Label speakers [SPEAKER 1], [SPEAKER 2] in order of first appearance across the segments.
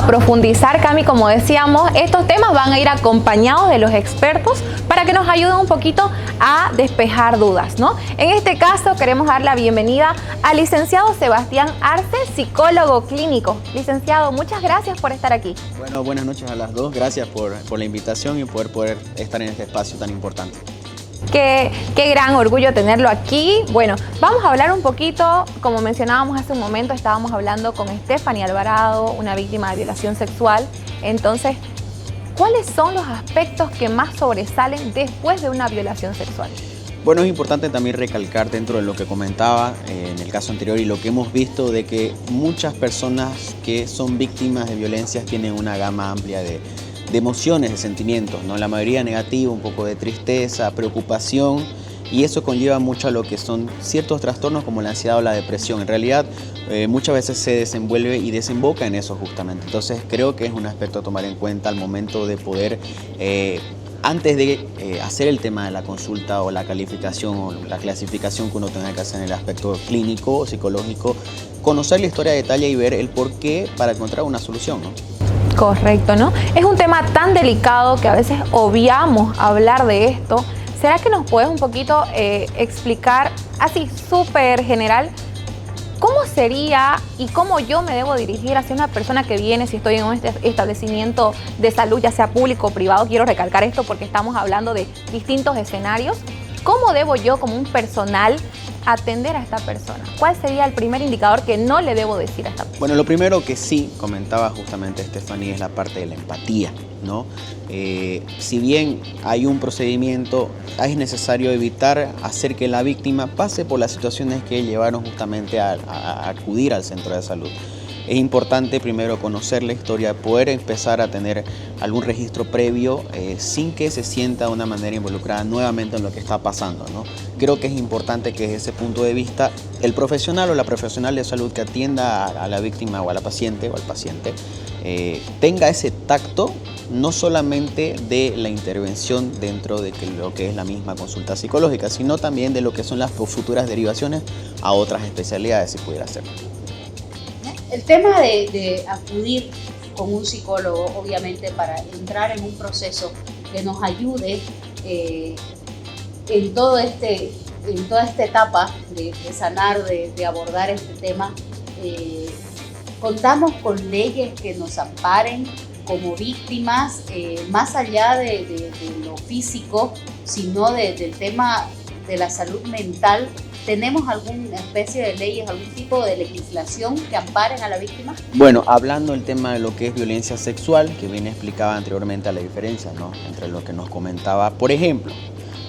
[SPEAKER 1] profundizar, Cami, como decíamos, estos temas van a ir acompañados de los expertos para que nos ayuden un poquito a despejar dudas, ¿no? En este caso queremos dar la bienvenida al licenciado Sebastián Arce, psicólogo clínico. Licenciado, muchas gracias por estar aquí.
[SPEAKER 2] Bueno, buenas noches a las dos. Gracias por la invitación y por poder estar en este espacio tan importante.
[SPEAKER 1] Qué gran orgullo tenerlo aquí. Bueno, vamos a hablar un poquito, como mencionábamos hace un momento, estábamos hablando con Stephanie Alvarado, una víctima de violación sexual. Entonces, ¿cuáles son los aspectos que más sobresalen después de una violación sexual?
[SPEAKER 2] Bueno, es importante también recalcar dentro de lo que comentaba en el caso anterior y lo que hemos visto de que muchas personas que son víctimas de violencias tienen una gama amplia de emociones, de sentimientos, ¿no? La mayoría negativa, un poco de tristeza, preocupación, y eso conlleva mucho a lo que son ciertos trastornos como la ansiedad o la depresión. En realidad, muchas veces se desenvuelve y desemboca en eso justamente. Entonces, creo que es un aspecto a tomar en cuenta al momento de poder, antes de hacer el tema de la consulta o la calificación o la clasificación que uno tenga que hacer en el aspecto clínico o psicológico, conocer la historia de detalle y ver el porqué para encontrar una solución, ¿no?
[SPEAKER 1] Correcto, ¿no? Es un tema tan delicado que a veces obviamos hablar de esto. ¿Será que nos puedes un poquito explicar, así súper general, cómo sería y cómo yo me debo dirigir hacia una persona que viene, si estoy en un establecimiento de salud, ya sea público o privado? Quiero recalcar esto porque estamos hablando de distintos escenarios. ¿Cómo debo yo, como un personal, atender a esta persona? ¿Cuál sería el primer indicador que no le debo decir a esta persona?
[SPEAKER 2] Bueno, lo primero que sí comentaba justamente Stephanie es la parte de la empatía, ¿no? Si bien hay un procedimiento, es necesario evitar hacer que la víctima pase por las situaciones que llevaron justamente a acudir al centro de salud. Es importante primero conocer la historia, poder empezar a tener algún registro previo sin que se sienta de una manera involucrada nuevamente en lo que está pasando, ¿no? Creo que es importante que desde ese punto de vista el profesional o la profesional de salud que atienda a la víctima o a la paciente o al paciente tenga ese tacto, no solamente de la intervención dentro de lo que es la misma consulta psicológica, sino también de lo que son las futuras derivaciones a otras especialidades, si pudiera ser.
[SPEAKER 3] El tema de acudir con un psicólogo, obviamente, para entrar en un proceso que nos ayude en toda esta etapa de sanar, de abordar este tema, contamos con leyes que nos amparen como víctimas, más allá de lo físico, sino del tema de la salud mental. ¿Tenemos alguna especie de leyes, algún tipo de legislación que amparen a la víctima?
[SPEAKER 2] Bueno, hablando del tema de lo que es violencia sexual, que bien explicaba anteriormente la diferencia, ¿no?, entre lo que nos comentaba. Por ejemplo,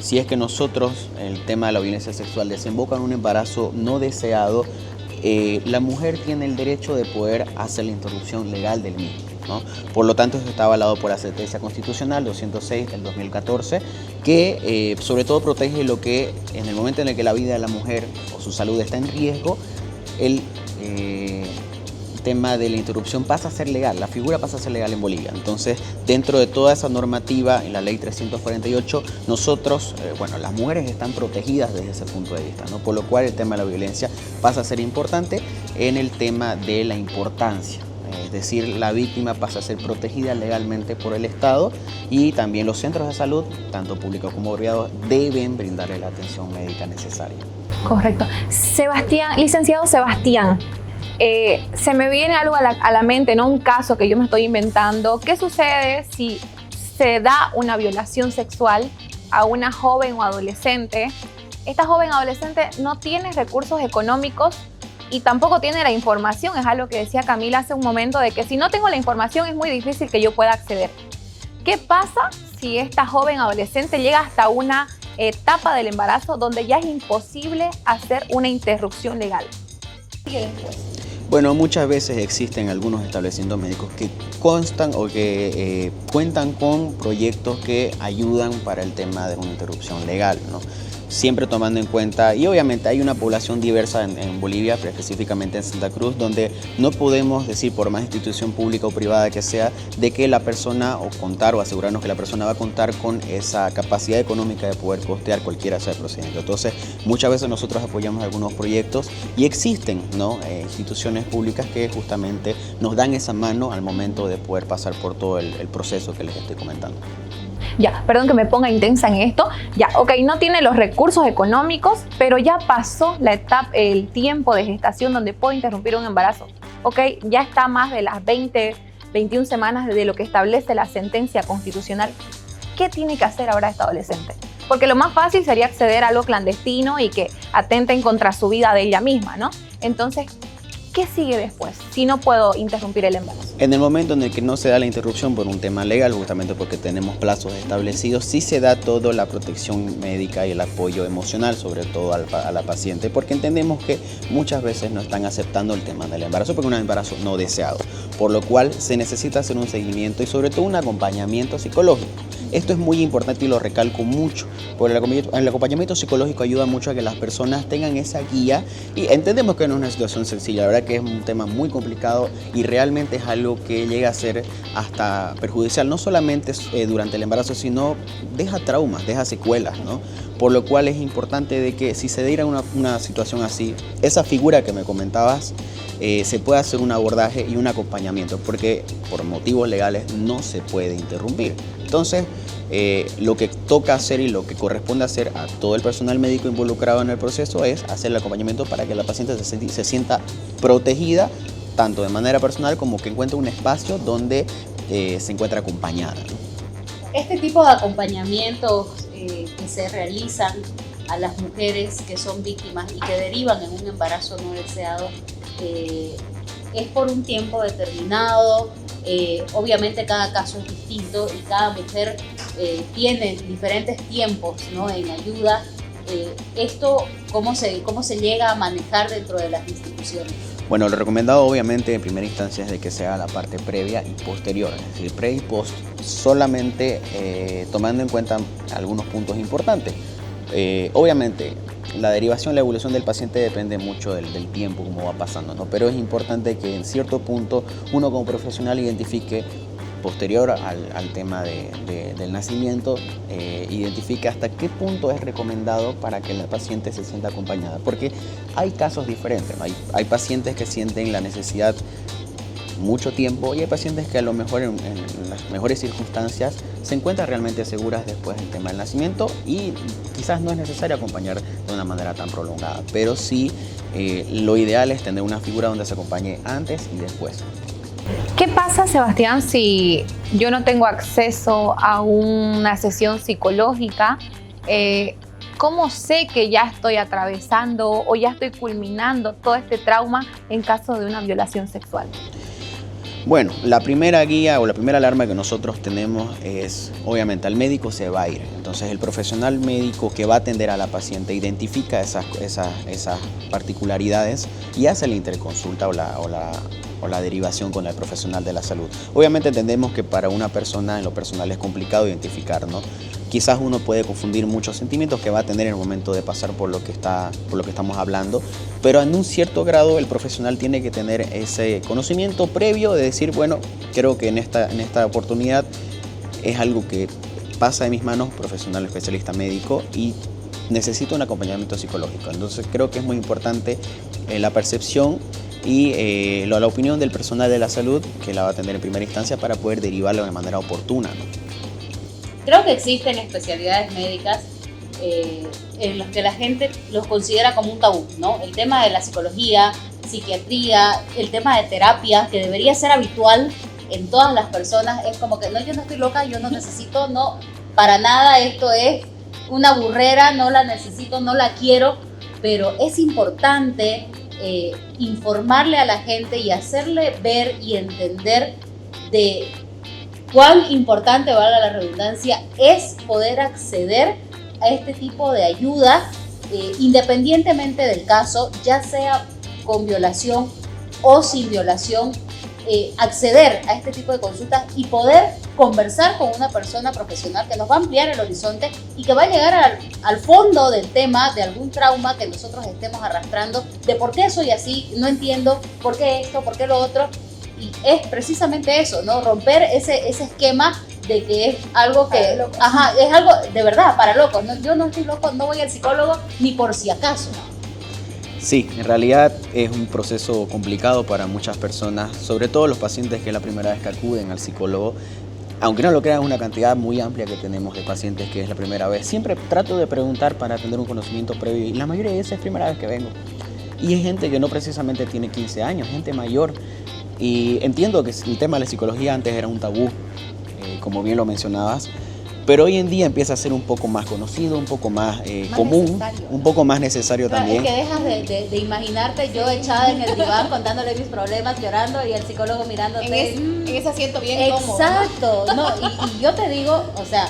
[SPEAKER 2] si es que nosotros, el tema de la violencia sexual desemboca en un embarazo no deseado, la mujer tiene el derecho de poder hacer la interrupción legal del mismo, ¿no? Por lo tanto, eso está avalado por la sentencia constitucional 206 del 2014, que sobre todo protege lo que en el momento en el que la vida de la mujer o su salud está en riesgo, el tema de la interrupción pasa a ser legal, la figura pasa a ser legal en Bolivia. Entonces, dentro de toda esa normativa, en la ley 348, nosotros, las mujeres están protegidas desde ese punto de vista, ¿no? Por lo cual el tema de la violencia pasa a ser importante en el tema de la importancia. Es decir, la víctima pasa a ser protegida legalmente por el Estado y también los centros de salud, tanto públicos como privados, deben brindarle la atención médica necesaria.
[SPEAKER 1] Correcto. Sebastián, licenciado Sebastián, se me viene algo a la mente, ¿no? Un caso que yo me estoy inventando. ¿Qué sucede si se da una violación sexual a una joven o adolescente? Esta joven adolescente no tiene recursos económicos y tampoco tiene la información. Es algo que decía Camila hace un momento, de que si no tengo la información es muy difícil que yo pueda acceder. ¿Qué pasa si esta joven adolescente llega hasta una etapa del embarazo donde ya es imposible hacer una interrupción legal? ¿Qué después?
[SPEAKER 2] Bueno, muchas veces existen algunos establecimientos médicos que constan o que cuentan con proyectos que ayudan para el tema de una interrupción legal, ¿no? siempre tomando en cuenta, y obviamente hay una población diversa en Bolivia, pero específicamente en Santa Cruz, donde no podemos decir, por más institución pública o privada que sea, de que la persona, o contar o asegurarnos que la persona va a contar con esa capacidad económica de poder costear cualquiera sea el procedimiento. Entonces, muchas veces nosotros apoyamos algunos proyectos y existen, ¿no?, instituciones públicas que justamente nos dan esa mano al momento de poder pasar por todo el proceso que les estoy comentando.
[SPEAKER 1] Ya, perdón que me ponga intensa en esto. Ya, ok, no tiene los recursos económicos, pero ya pasó la etapa, el tiempo de gestación donde puedo interrumpir un embarazo. Ok, ya está más de las 21 semanas de lo que establece la sentencia constitucional. ¿Qué tiene que hacer ahora esta adolescente? Porque lo más fácil sería acceder a algo clandestino y que atenten contra su vida de ella misma, ¿no? Entonces, ¿qué sigue después si no puedo interrumpir el embarazo?
[SPEAKER 2] En el momento en el que no se da la interrupción por un tema legal, justamente porque tenemos plazos establecidos, sí se da toda la protección médica y el apoyo emocional, sobre todo a la paciente, porque entendemos que muchas veces no están aceptando el tema del embarazo, porque es un embarazo no deseado, por lo cual se necesita hacer un seguimiento y sobre todo un acompañamiento psicológico. Esto es muy importante y lo recalco mucho, porque el acompañamiento psicológico ayuda mucho a que las personas tengan esa guía, y entendemos que no es una situación sencilla, la verdad que es un tema muy complicado y realmente es algo que llega a ser hasta perjudicial, no solamente durante el embarazo, sino deja traumas, deja secuelas, ¿no? Por lo cual es importante de que si se diera una situación así, esa figura que me comentabas, se puede hacer un abordaje y un acompañamiento, porque por motivos legales no se puede interrumpir. Entonces, lo que toca hacer y lo que corresponde hacer a todo el personal médico involucrado en el proceso es hacer el acompañamiento para que la paciente se sienta protegida, tanto de manera personal como que encuentre un espacio donde se encuentre acompañada, ¿no?
[SPEAKER 3] Este tipo de acompañamientos que se realizan a las mujeres que son víctimas y que derivan en un embarazo no deseado es por un tiempo determinado. Obviamente cada caso es distinto y cada mujer tiene diferentes tiempos, ¿no?, en ayuda. ¿Esto cómo se llega a manejar dentro de las instituciones?
[SPEAKER 2] Bueno, lo recomendado obviamente en primera instancia es de que sea la parte previa y posterior, es decir, pre y post, solamente tomando en cuenta algunos puntos importantes. Obviamente, la derivación, la evolución del paciente depende mucho del tiempo, cómo va pasando, ¿no? Pero es importante que en cierto punto uno como profesional identifique, posterior al tema del nacimiento, identifique hasta qué punto es recomendado para que la paciente se sienta acompañada. Porque hay casos diferentes, ¿no? Hay pacientes que sienten la necesidad mucho tiempo y hay pacientes que a lo mejor en las mejores circunstancias se encuentran realmente seguras después del tema del nacimiento y quizás no es necesario acompañar de una manera tan prolongada, pero sí lo ideal es tener una figura donde se acompañe antes y después.
[SPEAKER 1] ¿Qué pasa, Sebastián, si yo no tengo acceso a una sesión psicológica? ¿Cómo sé que ya estoy atravesando o ya estoy culminando todo este trauma en caso de una violación sexual?
[SPEAKER 2] Bueno, la primera guía o la primera alarma que nosotros tenemos es, obviamente, al médico se va a ir. Entonces, el profesional médico que va a atender a la paciente identifica esas particularidades y hace la interconsulta o la derivación con el profesional de la salud. Obviamente entendemos que para una persona en lo personal es complicado identificar, ¿no? Quizás uno puede confundir muchos sentimientos que va a tener en el momento de pasar por lo que estamos hablando, pero en un cierto grado el profesional tiene que tener ese conocimiento previo de decir, bueno, creo que en esta oportunidad es algo que pasa de mis manos, profesional especialista médico, y necesito un acompañamiento psicológico. Entonces creo que es muy importante la percepción y la opinión del personal de la salud que la va a atender en primera instancia para poder derivarlo de manera oportuna, ¿no?
[SPEAKER 3] Creo que existen especialidades médicas en las que la gente los considera como un tabú, ¿no? El tema de la psicología, psiquiatría, el tema de terapia, que debería ser habitual en todas las personas, es como que no, yo no estoy loca, yo no necesito, no, para nada, esto es una burrera, no la necesito, no la quiero, pero es importante informarle a la gente y hacerle ver y entender de cuán importante, valga la redundancia, es poder acceder a este tipo de ayuda, independientemente del caso, ya sea con violación o sin violación. acceder a este tipo de consultas y poder conversar con una persona profesional que nos va a ampliar el horizonte y que va a llegar al fondo del tema de algún trauma que nosotros estemos arrastrando, de por qué soy así, no entiendo, por qué esto, por qué lo otro. Y es precisamente eso, ¿no? Romper ese esquema de que es algo que... es algo de verdad, para locos. ¿No? Yo no estoy loco, no voy al psicólogo ni por si acaso.
[SPEAKER 2] Sí, en realidad es un proceso complicado para muchas personas, sobre todo los pacientes que es la primera vez que acuden al psicólogo. Aunque no lo crean, es una cantidad muy amplia que tenemos de pacientes que es la primera vez. Siempre trato de preguntar para tener un conocimiento previo y la mayoría de veces es primera vez que vengo. Y es gente que no precisamente tiene 15 años, gente mayor. Y entiendo que el tema de la psicología antes era un tabú, como bien lo mencionabas, pero hoy en día empieza a ser un poco más conocido, un poco más común, necesario. Un poco más necesario también.
[SPEAKER 3] Es que dejas de imaginarte yo echada en el diván contándole mis problemas, llorando y el psicólogo mirándote.
[SPEAKER 1] En ese asiento bien cómodo.
[SPEAKER 3] Exacto, ¿no? Y yo te digo, o sea,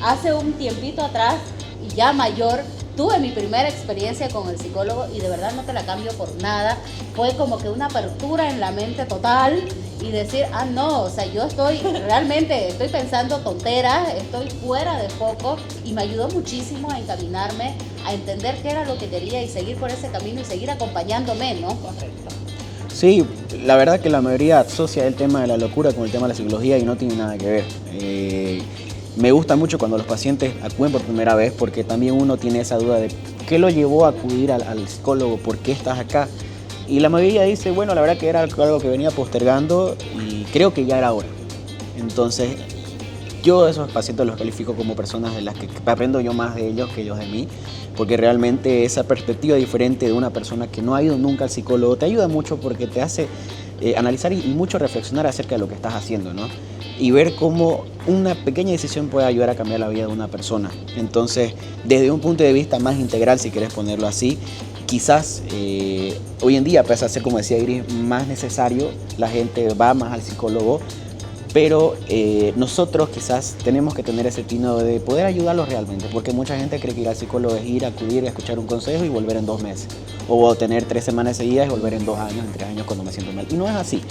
[SPEAKER 3] hace un tiempito atrás, y ya mayor, tuve mi primera experiencia con el psicólogo y de verdad no te la cambio por nada. Fue como que una apertura en la mente total y decir, no, o sea, yo realmente estoy pensando tonteras, estoy fuera de foco y me ayudó muchísimo a encaminarme, a entender qué era lo que quería y seguir por ese camino y seguir acompañándome, ¿no? Correcto.
[SPEAKER 2] Sí, la verdad que la mayoría asocia el tema de la locura con el tema de la psicología y no tiene nada que ver. Me gusta mucho cuando los pacientes acuden por primera vez porque también uno tiene esa duda de qué lo llevó a acudir al psicólogo, por qué estás acá. Y la mayoría dice, bueno, la verdad que era algo que venía postergando y creo que ya era hora. Entonces, yo esos pacientes los califico como personas de las que aprendo yo más de ellos que ellos de mí, porque realmente esa perspectiva diferente de una persona que no ha ido nunca al psicólogo te ayuda mucho porque te hace analizar y mucho reflexionar acerca de lo que estás haciendo, ¿no? Y ver cómo una pequeña decisión puede ayudar a cambiar la vida de una persona. Entonces, desde un punto de vista más integral, si quieres ponerlo así, quizás hoy en día, pese a ser, como decía Iris, más necesario, la gente va más al psicólogo, pero nosotros quizás tenemos que tener ese tino de poder ayudarlos realmente, porque mucha gente cree que ir al psicólogo es ir a acudir y a escuchar un consejo y volver en 2 meses, o tener 3 semanas seguidas y volver en 2 años, en 3 años cuando me siento mal. Y no es así.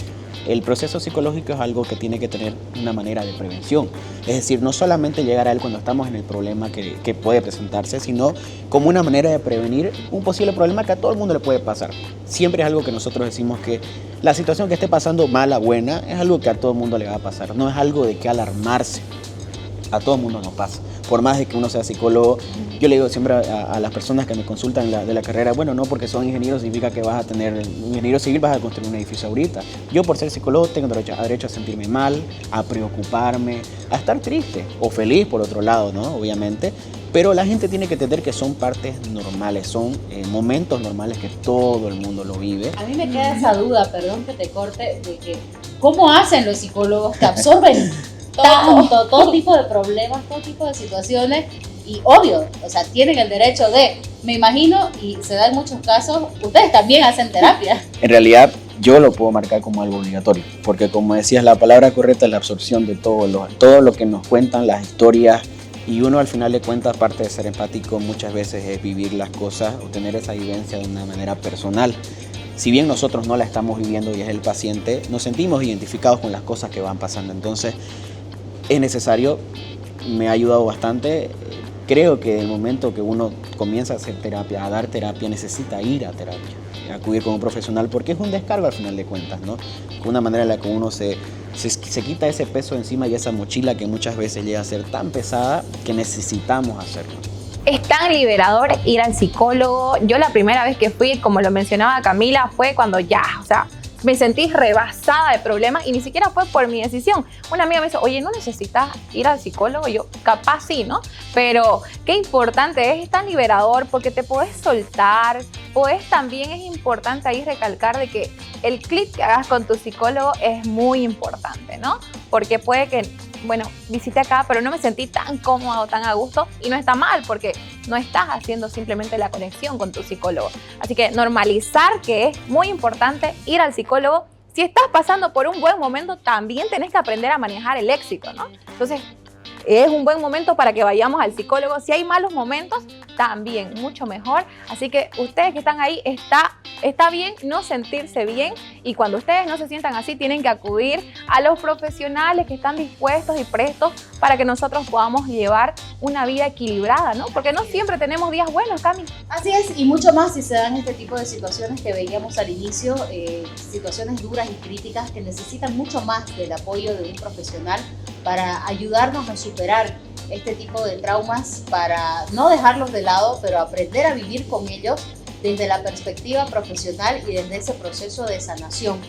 [SPEAKER 2] El proceso psicológico es algo que tiene que tener una manera de prevención. Es decir, no solamente llegar a él cuando estamos en el problema que puede presentarse, sino como una manera de prevenir un posible problema que a todo el mundo le puede pasar. Siempre es algo que nosotros decimos que la situación que esté pasando, mala, buena, es algo que a todo el mundo le va a pasar. No es algo de que alarmarse. A todo el mundo nos pasa. Por más de que uno sea psicólogo, yo le digo siempre a las personas que me consultan de la carrera, bueno, no porque son ingenieros significa que vas a tener, ingeniero civil vas a construir un edificio ahorita. Yo por ser psicólogo tengo derecho a sentirme mal, a preocuparme, a estar triste o feliz por otro lado, ¿no? Obviamente. Pero la gente tiene que entender que son partes normales, son momentos normales que todo el mundo lo vive.
[SPEAKER 3] A mí me queda esa duda, perdón que te corte, de que ¿cómo hacen los psicólogos que absorben todo tipo de problemas, todo tipo de situaciones? Y obvio, o sea, tienen el derecho de, me imagino, y se da en muchos casos, ustedes también hacen terapia.
[SPEAKER 2] En realidad, yo lo puedo marcar como algo obligatorio, porque como decías, la palabra correcta es la absorción de todo lo que nos cuentan, las historias, y uno al final de cuentas, aparte de ser empático, muchas veces es vivir las cosas o tener esa vivencia de una manera personal. Si bien nosotros no la estamos viviendo y es el paciente, nos sentimos identificados con las cosas que van pasando. Entonces, es necesario, me ha ayudado bastante. Creo que el momento que uno comienza a hacer terapia, a dar terapia, necesita ir a terapia, acudir con un profesional, porque es un descargo al final de cuentas, ¿no? Una manera en la que uno se quita ese peso encima y esa mochila que muchas veces llega a ser tan pesada que necesitamos hacerlo.
[SPEAKER 1] Es tan liberador ir al psicólogo. Yo la primera vez que fui, como lo mencionaba Camila, fue cuando me sentí rebasada de problemas y ni siquiera fue por mi decisión. Una amiga me dice, oye, ¿no necesitas ir al psicólogo? Y yo, capaz sí, ¿no? Pero qué importante es tan liberador porque te podés soltar. También es importante ahí recalcar de que el clic que hagas con tu psicólogo es muy importante, ¿no? Porque puede que, visité acá, pero no me sentí tan cómoda o tan a gusto y no está mal porque no estás haciendo simplemente la conexión con tu psicólogo. Así que normalizar que es muy importante ir al psicólogo. Si estás pasando por un buen momento, también tenés que aprender a manejar el éxito, ¿no? Entonces, es un buen momento para que vayamos al psicólogo. Si hay malos momentos, también, mucho mejor. Así que ustedes que están ahí, está bien no sentirse bien, y cuando ustedes no se sientan así, tienen que acudir a los profesionales que están dispuestos y prestos para que nosotros podamos llevar una vida equilibrada, ¿no? Porque no siempre tenemos días buenos, Cami.
[SPEAKER 3] Así es, y mucho más si se dan este tipo de situaciones que veíamos al inicio, situaciones duras y críticas que necesitan mucho más del apoyo de un profesional para ayudarnos a superar este tipo de traumas, para no dejarlos de lado, pero aprender a vivir con ellos desde la perspectiva profesional y desde ese proceso de sanación.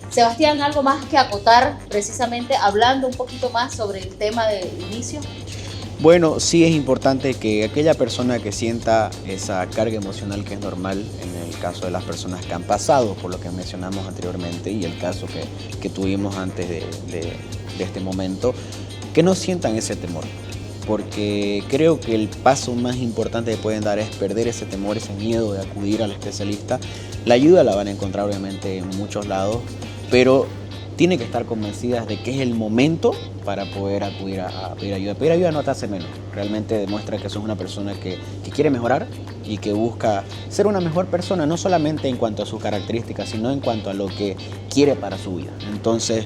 [SPEAKER 3] Sebastián, ¿algo más que acotar, precisamente hablando un poquito más sobre el tema del inicio?
[SPEAKER 2] Bueno, sí es importante que aquella persona que sienta esa carga emocional, que es normal en el caso de las personas que han pasado por lo que mencionamos anteriormente y el caso que tuvimos antes de este momento, que no sientan ese temor, porque creo que el paso más importante que pueden dar es perder ese temor, ese miedo de acudir al especialista. La ayuda la van a encontrar obviamente en muchos lados, pero tienen que estar convencidas de que es el momento para poder acudir a pedir ayuda. Pedir ayuda no te hace menos, realmente demuestra que sos una persona que quiere mejorar y que busca ser una mejor persona, no solamente en cuanto a sus características, sino en cuanto a lo que quiere para su vida. Entonces,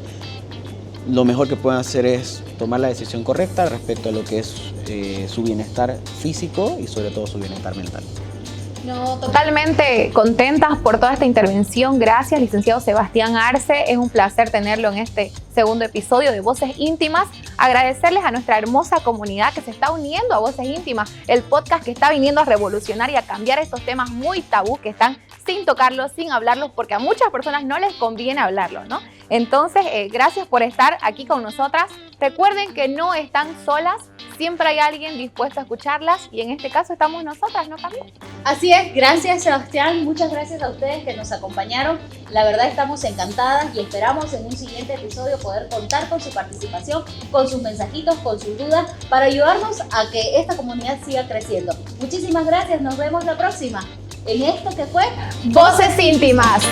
[SPEAKER 2] lo mejor que pueden hacer es tomar la decisión correcta respecto a lo que es su bienestar físico y sobre todo su bienestar mental.
[SPEAKER 1] No, totalmente contentas por toda esta intervención. Gracias, licenciado Sebastián Arce. Es un placer tenerlo en este segundo episodio de Voces Íntimas. Agradecerles a nuestra hermosa comunidad que se está uniendo a Voces Íntimas, el podcast que está viniendo a revolucionar y a cambiar estos temas muy tabú que están sin tocarlos, sin hablarlos, porque a muchas personas no les conviene hablarlos, ¿no? Entonces, gracias por estar aquí con nosotras. Recuerden que no están solas, siempre hay alguien dispuesto a escucharlas, y en este caso estamos nosotras, ¿no, Camila?
[SPEAKER 3] Así es, gracias Sebastián, muchas gracias a ustedes que nos acompañaron. La verdad estamos encantadas y esperamos en un siguiente episodio poder contar con su participación, con sus mensajitos, con sus dudas, para ayudarnos a que esta comunidad siga creciendo. Muchísimas gracias, nos vemos la próxima en esto que fue
[SPEAKER 1] Voces Íntimas.